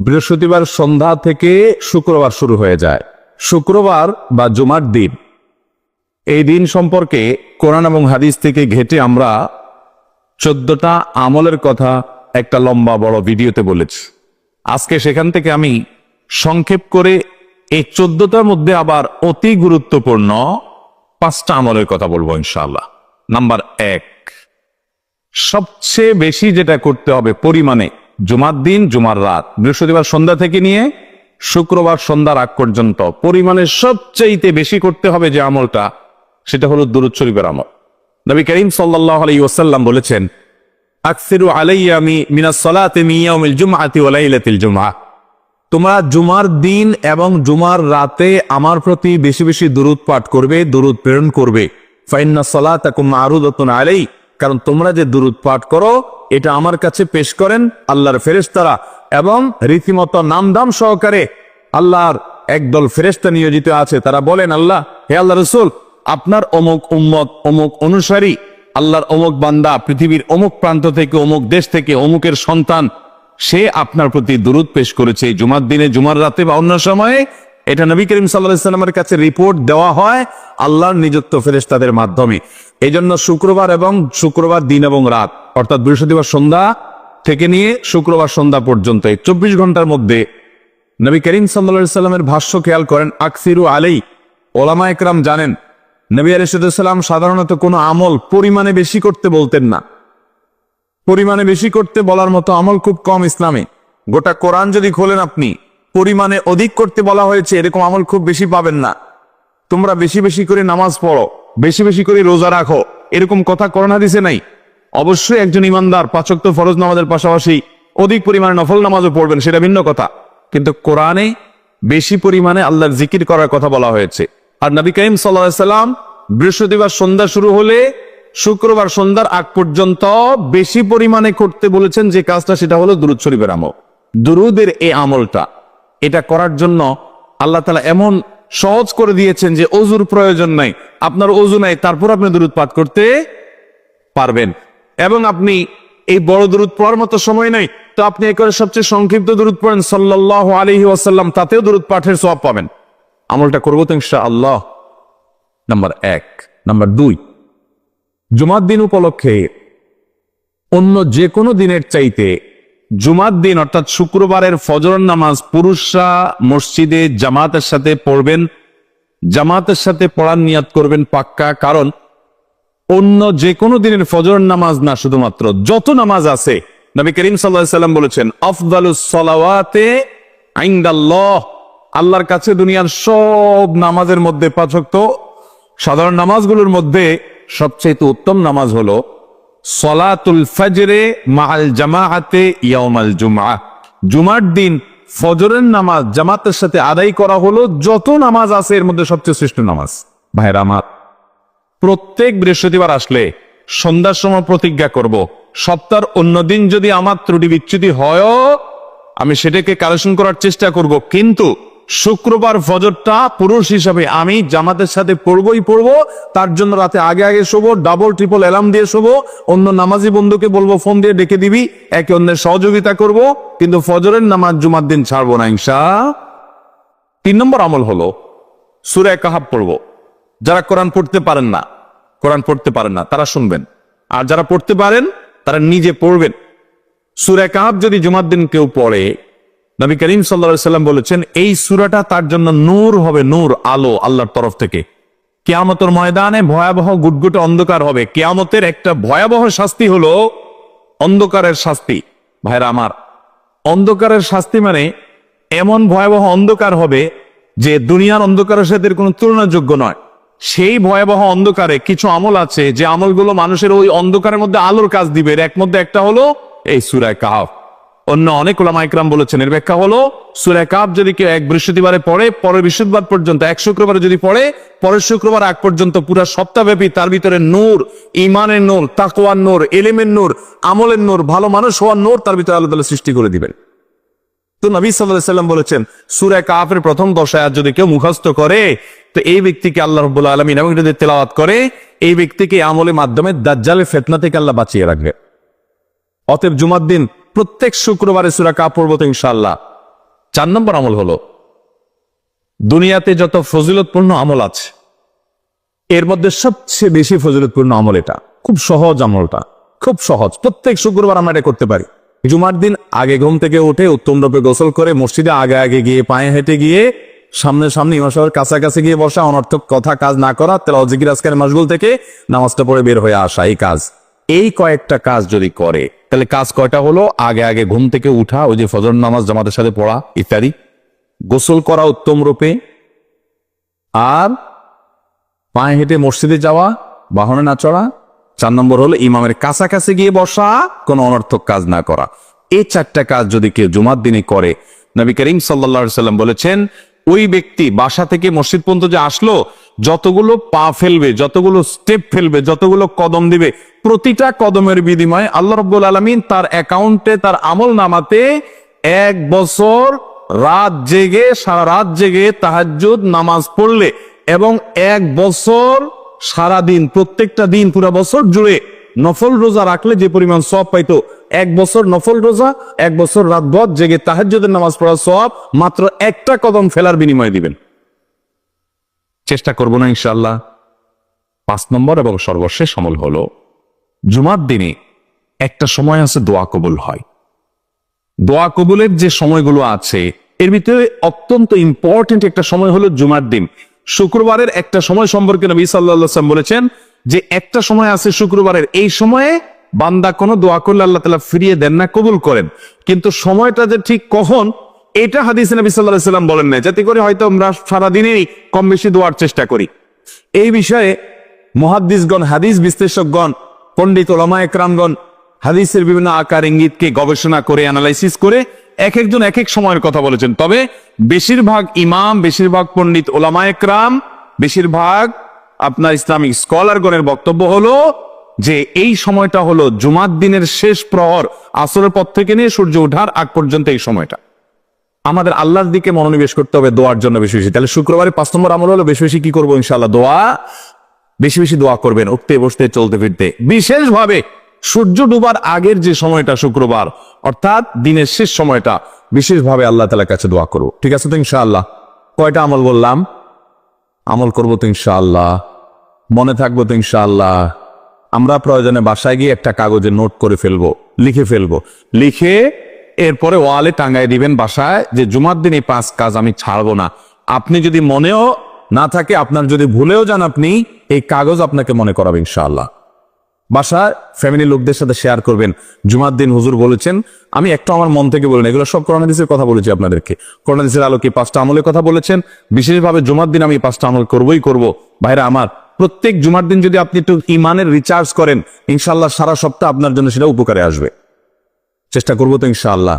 বৃহস্পতিবার সন্ধ্যা থেকে শুক্রবার শুরু হয়ে যায়। শুক্রবার বা জুমার দিন, এই দিন সম্পর্কে কোরআন এবং হাদিস থেকে ঘেঁটে আমরা 14টা আমলের কথা একটা লম্বা বড় ভিডিওতে বলেছি। আজকে সেখান থেকে আমি সংক্ষেপ করে এই 14টার মধ্যে আবার অতি গুরুত্বপূর্ণ 5টা আমলের কথা বলবো ইনশাআল্লাহ। নাম্বার 1, সবচেয়ে বেশি যেটা করতে হবে পরিমাণে, জুমার দিন জুমার রাত, বৃহস্পতিবার সন্ধ্যা থেকে নিয়ে শুক্রবার সন্ধ্যার আগ পর্যন্ত পরিমাণে সবচেয়ে বেশি করতে হবে যে আমলটা, সেটা হলো দুরূদ শরীফের আমল। নবী করিম সাল্লাল্লাহু আলাইহি ওয়াসাল্লাম বলেছেন, আকসিরু আলাইয়া মিনাস সালাতি মিন ইয়াউমিল জুমআতি ওয়া লাইলাতিল জুমআহ, তোমরা জুমার দিন এবং জুমার রাতে আমার প্রতি বেশি বেশি দুরূদ পাঠ করবে, দুরূদ প্রেরণ করবে। ফাইন্না সালাতাকুম মারুদাতুন আলাই, কারণ তোমরা যে দুরূদ পাঠ করো এটা আমার কাছে পেশ করেন আল্লাহর ফেরেশতারা, এবং রীতিমতো নামদাম সহকারে আল্লাহর একদল ফেরেশতা নিয়োজিত আছে। তারা বলেন, আল্লাহ, হে আল্লাহ রাসূল, আপনার অমুক উম্মত, অমুক অনুসারী, আল্লাহর অমুক বান্দা পৃথিবীর অমুক প্রান্ত থেকে, অমুক দেশ থেকে, অমুকের সন্তান, সে আপনার প্রতি দুরূদ পেশ করেছে জুমার দিনে, জুমার রাতে বা অন্য সময়ে। এটা নবী করিম সাল্লাল্লাহু আলাইহি ওয়াসাল্লামের কাছে রিপোর্ট দেওয়া হয় আল্লাহর নিযুক্ত ফেরেশতাদের মাধ্যমে। এই জন্য শুক্রবার এবং শুক্রবার দিন এবং রাত, অর্থাৎ বৃহস্পতিবার সন্ধ্যা থেকে নিয়ে শুক্রবার সন্ধ্যা পর্যন্ত এই 24 ঘন্টার মধ্যে নবী করিম সাল্লাল্লাহু আলাইহি ওয়াসাল্লামের ভাষ্য খেয়াল করেন, আকসিরু আলাই। ওলামা একরাম জানেন, নবী আলাইহিস সালাম সাধারণত কোনো আমল পরিমাণে বেশি করতে বলতেন না। পরিমাণে বেশি করতে বলার মতো আমল খুব কম ইসলামে। গোটা কোরআন যদি খোলেন আপনি, পরিমাণে অধিক করতে বলা হয়েছে এরকম আমল খুব বেশি পাবেন না। তোমরা বেশি বেশি করে নামাজ পড়ো, বেশি বেশি করে রোজা রাখো, এরকম কথা কোরআন হাদিসে নাই। অবশ্যই একজন ইমানদার 5 ওয়াক্ত ফরজ নামাজের পাশাপাশি অধিক পরিমাণে নফল নামাজও পড়বেন, সেটা ভিন্ন কথা। কিন্তু কোরআনে বেশি পরিমাণে আল্লাহর জিকির করার কথা বলা হয়েছে। আর নবী করিম সাল্লাল্লাহু আলাইহি ওয়াসাল্লাম বৃহস্পতিবার সন্ধ্যা শুরু হলে শুক্রবার সন্ধ্যার আগ পর্যন্ত বেশি পরিমাণে করতে বলেছেন যে কাজটা, সেটা হলো দুরূদ শরীফের আমল। দুরূদের এই আমলটা, এটা করার জন্য আল্লাহ তাআলা এমন সহজ করে দিয়েছেন যে ওযুর প্রয়োজন নাই। আপনার ওযু নাই, তারপর আপনি দুরূদ পাঠ করতে পারবেন। এবং আপনি এই বড় দুরূদ পড়ার মতো সময় নাই, তো আপনি একেবারে সবচেয়ে সংক্ষিপ্ত দুরূদ পড়েন সাল্লাল্লাহু আলাইহি ওয়াসাল্লাম, তাতেও দুরূদ পাঠের সওয়াব পাবেন। আমলটা করবো তো ইনশাআল্লাহ। নাম্বার 1। নাম্বার 2, জুমার দিন উপলক্ষে অন্য যে কোনো দিনের চাইতে জুমার দিন অর্থাৎ শুক্রবারের ফজর নামাজ পুরুষরা মসজিদে জামাতের সাথে পড়বেন, জামাতের সাথে পড়ার নিয়াত করবেন পাক্কা। কারণ অন্য যে কোনো দিনের ফজর নামাজ না, শুধুমাত্র যত নামাজ আছে, নবী করিম সাল্লাল্লাহু আলাইহি ওয়াসাল্লাম বলেছেন, আফদালুস সালাওয়াতে ইনদাল্লাহ, আল্লাহর কাছে দুনিয়ার সব নামাজের মধ্যে 5 ওয়াক্ত সাধারণ নামাজগুলোর মধ্যে সবচেয়ে উত্তম নামাজ হলো সলাতুল ফজরে মাআল জামাআতে ইয়াউমাল জুমআহ, জুমার দিন ফজরের নামাজ জামাতের সাথে আদায় করা হলো যত নামাজ আছে এর মধ্যে সবচেয়ে শ্রেষ্ঠ নামাজ। ভাইরা আমার, প্রত্যেক বৃহস্পতিবার আসলে সন্ধ্যার সময় প্রতিজ্ঞা করব, সপ্তাহের অন্য দিন যদি আমার ত্রুটি বিচ্যুতি হয় আমি সেটাকে কারেকশন করার চেষ্টা করব, কিন্তু শুক্রবার ফজরটা পুরুষ হিসাবে আমি জামাতের সাথে পড়বই পড়বো। তার জন্য রাতে আগে আগে শোবো, ডাবল ট্রিপল অ্যালার্ম দিয়ে শোবো, অন্য নামাজি বন্ধুকে বলবো ফোন দিয়ে ডেকে দিবি, একে অন্যের সহযোগিতা করব, কিন্তু ফজরের নামাজ জুমার দিন ছাড়বো না ইনশাআল্লাহ। 3 নম্বর আমল হলো সূরা কাহাফ পড়বো। যারা কোরআন পড়তে পারেন না তারা শুনবেন, আর যারা পড়তে পারেন তারা নিজে পড়বেন। সূরা কাহাফ যদি জুমার দিন কেউ পড়ে, নবী করিম সাল্লাল্লাহু আলাইহি ওয়াসাল্লাম বলেছেন এই সূরাটা তার জন্য নূর হবে, নূর, আলো আল্লাহর তরফ থেকে। কিয়ামতের ময়দানে ভয়াবহ গুটগুটে অন্ধকার হবে। কিয়ামতের একটা ভয়াবহ শাস্তি হলো অন্ধকারের শাস্তি। ভাইরা আমার, অন্ধকারের শাস্তি মানে এমন ভয়াবহ অন্ধকার হবে যে দুনিয়ার অন্ধকারের সাথে কোনো তুলনাযোগ্য নয়। সেই ভয়াবহ অন্ধকারে কিছু আমল আছে যে আমলগুলো মানুষের ওই অন্ধকারের মধ্যে আলোর কাজ দিবে। এর মধ্যে একটা হলো এই সূরা কাহাফ। অন্য অনেক উলামা ইকরাম বলেছেন এর ব্যাখ্যা হলো সূরা কাহাফ যদি কেউ এক বৃহস্পতিবারে পড়ে, পরের বৃহস্পতিবার পর্যন্ত, এক শুক্রবারে যদি পড়ে, পরের শুক্রবার আগ পর্যন্ত পুরো সপ্তাহব্যাপী তার ভিতরে নূর, ঈমানের নূর, তাকওয়ার নূর, ইলমের নূর, আমলের নূর, ভালো মানুষ হওয়ার নূর তার ভিতরে আল্লাহ তাআলা সৃষ্টি করে দিবেন। তো নবী সাল্লাল্লাহু আলাইহি ওয়াসাল্লাম বলেছেন সূরা কাহাফের প্রথম 10 আয়াত যদি কেউ মুখস্থ করে, তো এই ব্যক্তিকে আল্লাহ রাব্বুল আলামিন এবং যদি তেলাওয়াত করে, এই ব্যক্তিকে আমলের মাধ্যমে দাজ্জালের ফিতনা থেকে আল্লাহ বাঁচিয়ে রাখবে। অতএব জুমার দিন প্রত্যেক শুক্রবারে সূরা কাহাফ পড়ব তো ইনশাআল্লাহ। 4 নম্বর আমল হলো, দুনিয়াতে যত ফজিলতপূর্ণ আমল আছে এর মধ্যে সবচেয়ে বেশি ফজিলতপূর্ণ আমল এটা। খুব সহজ আমলটা, খুব সহজ। প্রত্যেক শুক্রবার আমরা এটা করতে পারি। জুমার দিন আগে ঘুম থেকে উঠে উত্তম রূপে গোসল করে মসজিদে আগে আগে গিয়ে পায়ে হেঁটে গিয়ে সামনে সামনে ইমাম সাহেবের কাছাকাছি গিয়ে বসা, অনর্থক কথা কাজ না করা, তেলাওয়াত জিকির আজকার মাশগুল থেকে নামাজটা পড়ে বের হয়ে আসা, এই কাজ। এই কয়েকটা কাজ যদি করে তাহলে কাজ কয়টা হলো? আগে আগে ঘুম থেকে উঠা, ওই যে ফজর নামাজ জামাতের সাথে পড়া ইত্যাদি, গোসল করা উত্তম রূপে, আর পায়ে হেঁটে মসজিদে যাওয়া, বাহনে না চড়া। 4 নম্বর হলো ইমামের কাছাকাছি গিয়ে বসা, কোনো অনর্থক কাজ না করা। এই 4টা কাজ যদি কেউ জুমার দিনে করে, নবী করিম সাল্লাল্লাহু আলাইহি সাল্লাম বলেছেন ওই ব্যক্তি বাসা থেকে মসজিদ পর্যন্ত যে আসলো, যতগুলো পা ফেলবে, যতগুলো স্টেপ ফেলবে, যতগুলো কদম দিবে, প্রতিটা কদমের বিনিময়ে আল্লাহ রাব্বুল আলামিন তার অ্যাকাউন্টে, তার আমল নামাতে 1 বছর রাত জেগে, সারা রাত জেগে তাহাজ্জুদ নামাজ পড়লে এবং 1 বছর সারা দিন, প্রত্যেকটা দিন পুরো বছর জুড়ে নফল রোজা রাখলে যে পরিমাণ সওয়াব পাইতো, 1 বছর নফল রোজা, 1 বছর রাতভর জেগে তাহাজ্জুদের নামাজ পড়ার সওয়াব মাত্র একটা কদম ফেলার বিনিময়ে দিবেন। চেষ্টা করব না ইনশাআল্লাহ। 5 নম্বর এবং সর্বশেষ আমল হলো, জুমার দিনে একটা সময় আছে দোয়া কবুল হয়। দোয়া কবুলের যে সময়গুলো আছে এর ভিতরে অত্যন্ত ইম্পর্টেন্ট একটা সময় হলো জুমার দিন। শুক্রবারের একটা সময় সম্পর্কে নবী সাল্লাল্লাহু আলাইহি ওয়াসাল্লাম বলেছেন যে একটা সময় আছে শুক্রবারের, এই সময়ে বান্দা কোনো দোয়া করলে আল্লাহ তাআলা ফিরিয়ে দেন না, কবুল করেন। কিন্তু সময়টা যে ঠিক কখন, এটা হাদিসে নবী সাল্লাল্লাহু আলাইহি ওয়াসাল্লাম বলেন না, যাতে করে হয়তো আমরা সারাদিনেই কম বেশি দোয়ার চেষ্টা করি। এই বিষয়ে মুহাদ্দিসগণ, হাদিস বিশ্লেষকগণ, পণ্ডিত ওলামা একরামগণ হাদিসের বিভিন্ন আকার ইঙ্গিতকে গবেষণা করে, অ্যানালাইসিস করে এক একজন এক এক সময়ের কথা বলেছেন। তবে বেশিরভাগ ইমাম, বেশিরভাগ পণ্ডিত ওলামা একরাম, বেশিরভাগ আপনার ইসলামিক স্কলারগণের বক্তব্য হলো যে এই সময়টা হলো জুমার দিনের শেষ প্রহর, আসরের পর থেকে নিয়ে সূর্য ওঠার আগ পর্যন্ত এই সময়টা। আমাদের আল্লাহর দিকে মনোনিবেশ করতে হবে দোয়ার জন্য বেশি বেশি। তাহলে শুক্রবারে 5 নম্বর আমল হলো বেশি বেশি কি করবো? ইনশাআল্লাহ দোয়া, বেশি বেশি দোয়া করবেন, উঠতে বসতে চলতে ফিরতে। বিশেষভাবে সূর্য ডুবার আগের যে সময়টা শুক্রবার, অর্থাৎ দিনের শেষ সময়টা, বিশেষভাবে আল্লাহ তাআলার কাছে দোয়া করবো। ঠিক আছে তো ইনশাআল্লাহ? কয়টা আমল বললাম? আমল করবো তো ইনশাআল্লাহ, মনে থাকবো তো ইনশাআল্লাহ। আমরা প্রয়োজনে বাসায় গিয়ে একটা কাগজে নোট করে ফেলবো, লিখে ফেলবো, লিখে এরপরে ওয়ালে টাঙ্গাই দিবেন বাসায় যে জুমার দিন এই 5 কাজ আমি ছাড়বো না। আপনি যদি মনেও না থাকে, আপনার যদি ভুলেও যান, আপনি এই কাগজ আপনাকে মনে করাবে ইনশাআল্লাহ। বাসায় ফ্যামিলি লোকদের সাথে শেয়ার করবেন, জুমার দিন হুজুর বলেছেন, আমি একটু আমার মন থেকে বলিনি, এগুলো সব কোরআন হাদিসের কথা বলেছি আপনাদেরকে। কোরআন হাদিসের আলোকে 5টা আমলের কথা বলেছেন, বিশেষভাবে জুমার দিন আমি 5টা আমল করবই করব। ভাইরা আমার, প্রত্যেক জুমার দিন যদি আপনি একটু ইমানের রিচার্জ করেন, ইনশাআল্লাহ সারা সপ্তাহ আপনার জন্য সেটা উপকারে আসবে। চেষ্টা করবো তো ইনশাআল্লাহ।